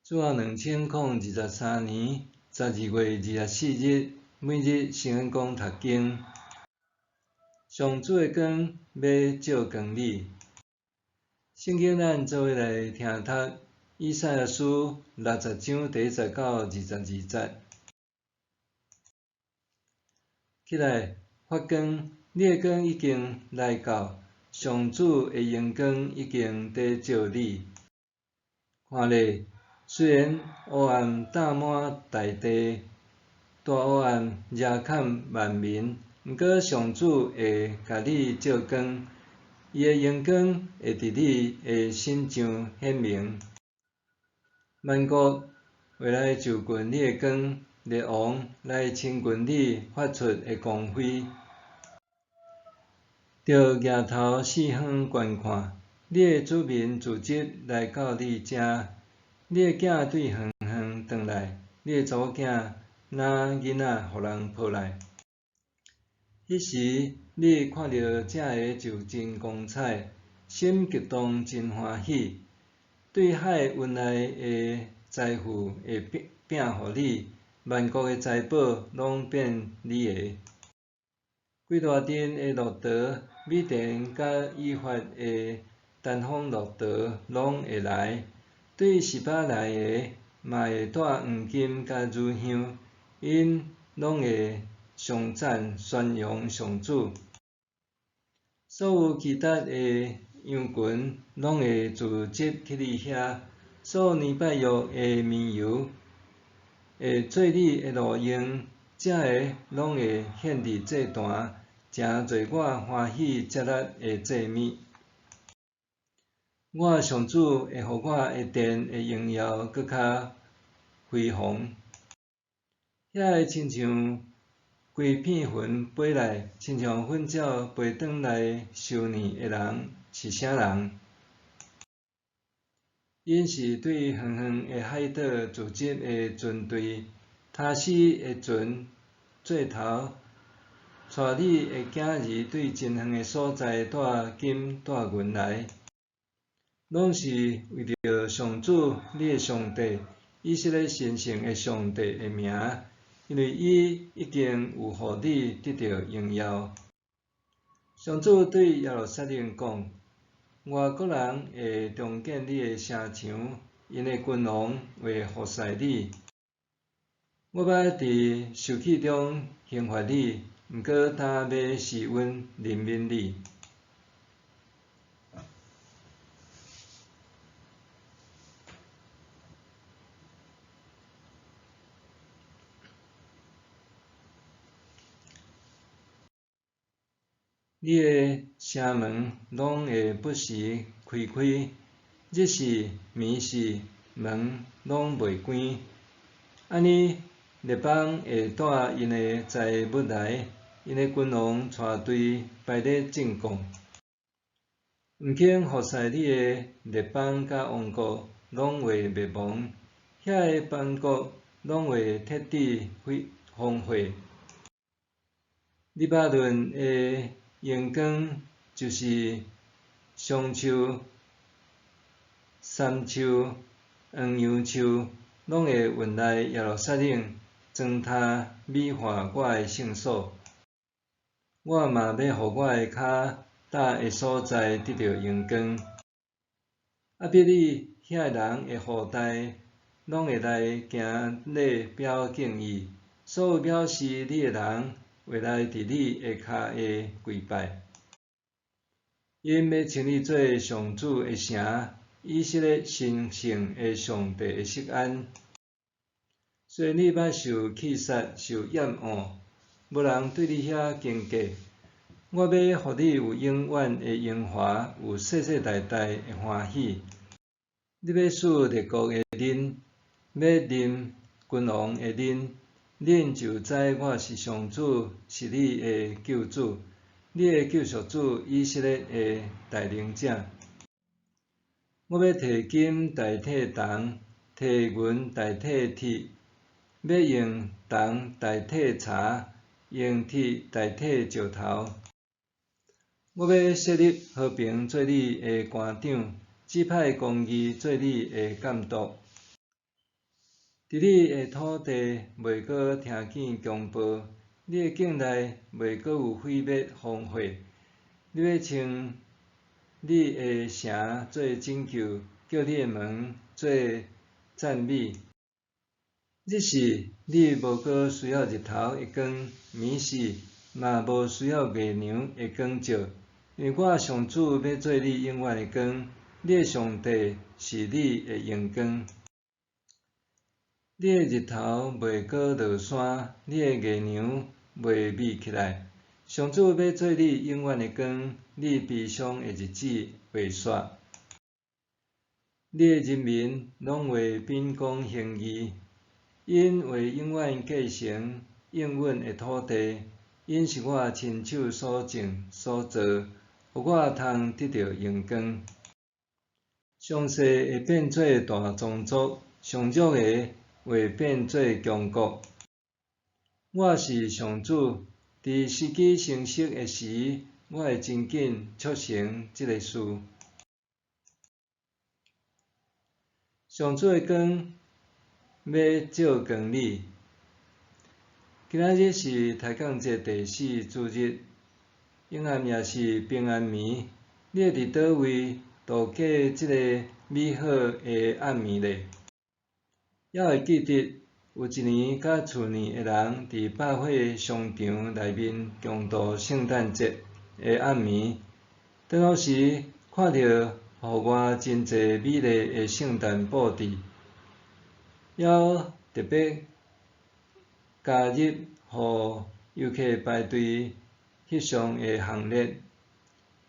主后2023年12月24日，每日圣恩宫读经。上主的光要照光你。圣经咱做伙来听读以赛亚书60章第19到22节。起来，发光！你的光已经来到，上主的阳光已经在照你。看咧，虽然黑暗罩满大地，大黑暗遮盖万民，毋过上主会甲你照光，伊的阳光会伫你的身上显明。万国会来就近你的光，列王来亲近你发出的光辉。着举头四方观看，你的子民自责来到你遮。你的囝对远远转来，你的查某囝拿囡仔互人抱来。迄时，你看到这个就真光彩，心激动真欢喜。对海运来的财富会拼互你，万国的财宝拢变你的。几大阵的骆驼、米田甲以法的单峰骆驼拢会来。对十巴来的嘛会带黄金甲乳香，因拢会颂赞宣扬上主。所有其他的羊群拢会自集去你遐，所有年拜约的绵油会做你的路用，这个拢会献伫祭坛，诚做我欢喜接纳的祭物。我上主会互我的殿的荣耀搁较辉煌，遐会亲像规片云飞来，亲像粉鸟飞转来收年的人是啥人？因是对远远的海岛组织的军队，他死的船做头，带你的囝儿对真远的所在带金带银来。拢是为着上主，你的上帝，以色列神圣的上帝的名，因为伊已经有互你得到荣耀。上主对耶路撒冷讲：外国人会重建你的城墙，因的君王会服侍你。我捌伫受气中刑罚你，毋过他要施温怜悯你。你的城门拢会不时开开，日时、暝时，门拢袂关。安尼，列邦会带因的财物来，因的君王带队摆咧正宫。毋肯服侍你的列邦甲王国，拢会灭亡。遐个邦国拢会彻底荒废。黎巴嫩的阳光就是松树、杉树、黄杨树，拢会运来耶路撒冷，装塔美化我的圣所。我嘛要互我的脚踏的所在得到阳光。啊，必你遐人的后代，拢会来行礼表敬意。所有藐视你的人，会来伫你的脚下跪拜。因要称你做上主的城，以色列神圣的上帝的锡安。虽然你捌受气杀、受厌恶，无人对你遐经过，我要互你有永远的荣华，有世世代代的欢喜。你要使列国的恁，要任君王的恁就知我是上主，是你的救主，你的救赎主，以色列的大能者。我要摕金代替铜，摕银代替铁，要用铜代替茶，用铁代替石头。我要设立和平做你的官长，指派公义做你的监督。伫你的土地袂阁听见强暴，你的境内袂阁有毁灭荒废。你要称你的城做拯救，叫你的门做赞美。日时你无阁需要日头会光，暝时嘛无需要月亮会光照，因为我上主要做你永远的光，你的上帝是你的阳光。你的日头袂阁落山，你的月亮袂眯起来。上主要做你永远的光，你悲伤的日子袂煞。你的人民拢会秉公行义，因会永远继承应允的土地，因是我亲手所种所造，互我通得到阳光。上世会变做大宗族，上弱的会变做强国。我是上主，伫时机成熟的时，我会真紧促成这个事。上主的光要照光你。今仔日是开讲节第4主日，永暗也是平安暝。你会伫倒位度过这个美好的暗暝呢？还会记得有一年甲去年的人伫百货商场内面共度圣诞节的暗暝，转学时看到互我真侪美丽的圣诞布置，还特别加入互游客排队翕相的行列。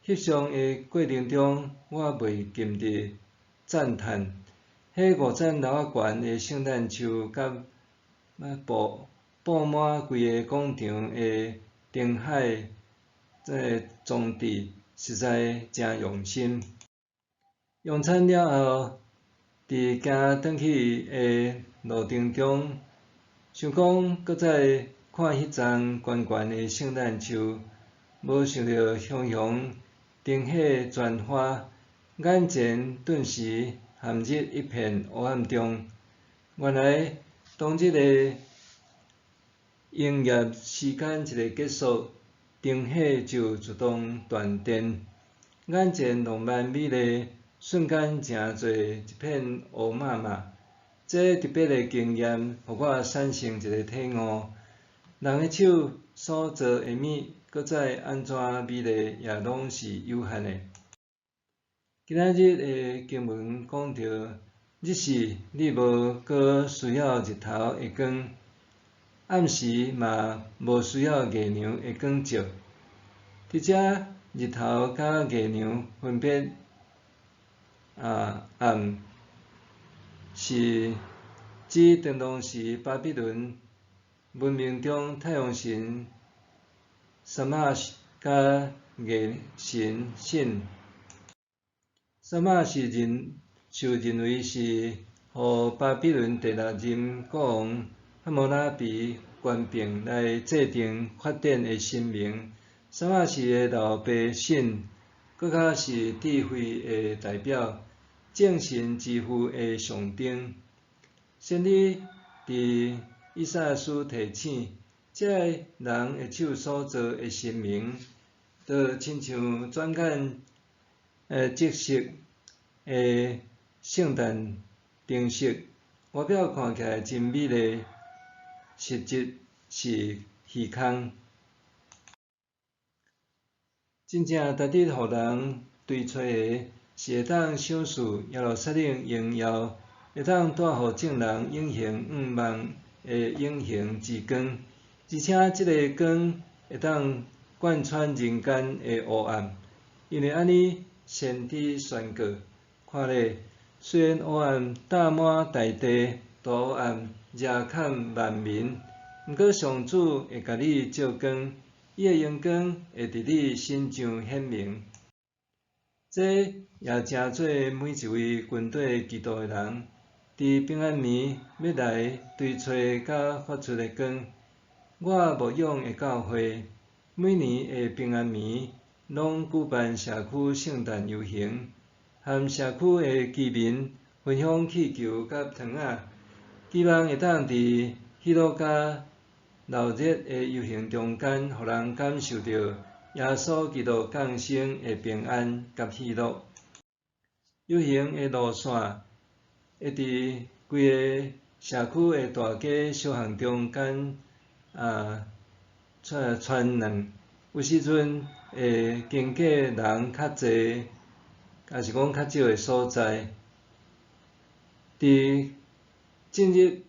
翕相的过程中，我袂禁得赞叹，迄50楼仔悬的圣诞树甲布满规个广场的灯海装置，实在真用心。用餐了后，伫行转去的路程中，想讲搁再看迄丛悬悬的圣诞树，无想到熊熊灯火全花，眼前顿时陷入一片黑暗中。原来，当这个营业时间一个结束，灯火就自动断电，眼前浪漫美丽，瞬间成做一片乌麻麻。这特别的经验，互我产生一个体悟：人的手所做的物，搁再安怎美丽，也拢是有限的。今仔日的经文讲到，日时你无搁需要日头的光，暗时嘛无需要月亮的光照。伫遮日头甲月亮分别暗，是指当当时巴比伦文明中太阳神萨马甲月神信。萨马是受认为是互巴比伦第6任国王哈摩拉比官兵来制定法典的神明。萨马是个老爸神，搁较是智慧的代表，正神之父的象征。先知伫以赛亚书提醒，这个人的手所造的神明，就亲像转眼即色的圣诞灯饰，外表看起来真美丽，实质是虚空。真正值得互人追找的，是会当赏识耶路撒冷荣耀，会当带互众人永恒盼望的永恒之光，而且这个光会当贯穿人间的黑暗。因为安尼，先知宣告：看咧，虽然黑暗罩满大地，大黑暗遮砍万民，毋过上主会甲你照光。伊的阳光会伫你身上显明，这也正做每一位军队基督的人，伫平安暝要来追找甲发出的光。我牧养的教会，每年的平安暝拢举办社区圣诞游行，和社区的居民分享气球甲糖仔，希望会当伫喜乐甲闹热的游行中间，互人感受到耶稣基督降生的平安甲喜乐。游行的路线会伫规个社区的大街小巷中间穿两，有时阵会经过人较侪，也是讲较少的所在。伫进入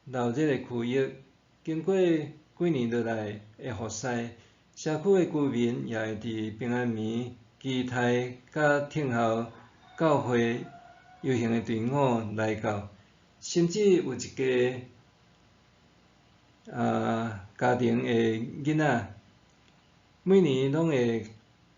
闹热的区域，经过几年落来的复驶，社区的居民也会伫平安暝期待甲听候教会游行的队伍来到，甚至有一家家庭的囡仔，每年拢会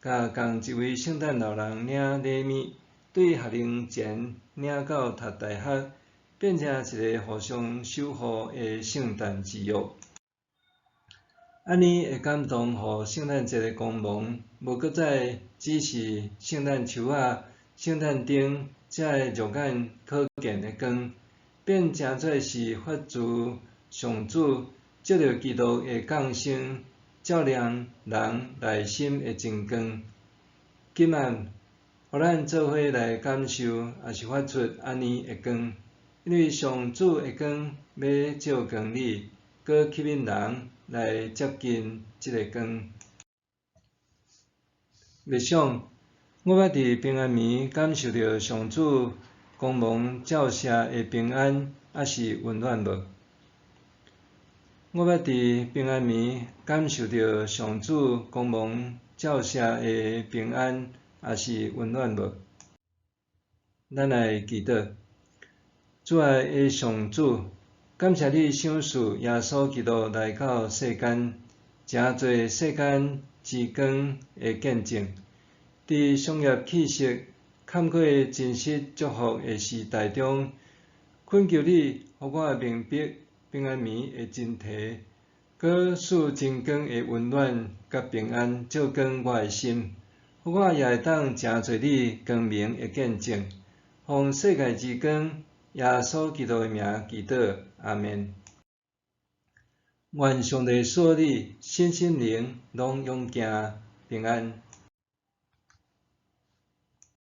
甲共一位圣诞老人领礼物，对学龄前领到读大学，变成一个互相守护的圣诞之约。安尼会感动，互圣诞节的光芒无搁再只是圣诞树仔、圣诞灯这肉眼可见的光，变成做是发自上主借着基督的降生，照亮人内心的真光。今晚，互咱做伙来感受，也是发出安尼的光，因为上主的光要照光你，搁吸引人来接近这个光。默想，我捌伫平安暝感受到上主光芒照射的平安，还是温暖无？我捌伫平安暝感受到上主光芒照射的平安，还是温暖无？咱来祈祷，主爱的上主，感谢你赏赐耶稣基督来到世间，诚侪世间之光的见证。伫商业气息坎过真实祝福的时代中，恳求你，互我明白平安暝的真谛，搁使真光的温暖甲平安照光我的心，互我也会当诚侪你光明的见证，奉世界之光耶稣基督的名祈祷，阿们。愿上帝赐你身心灵拢永行平安。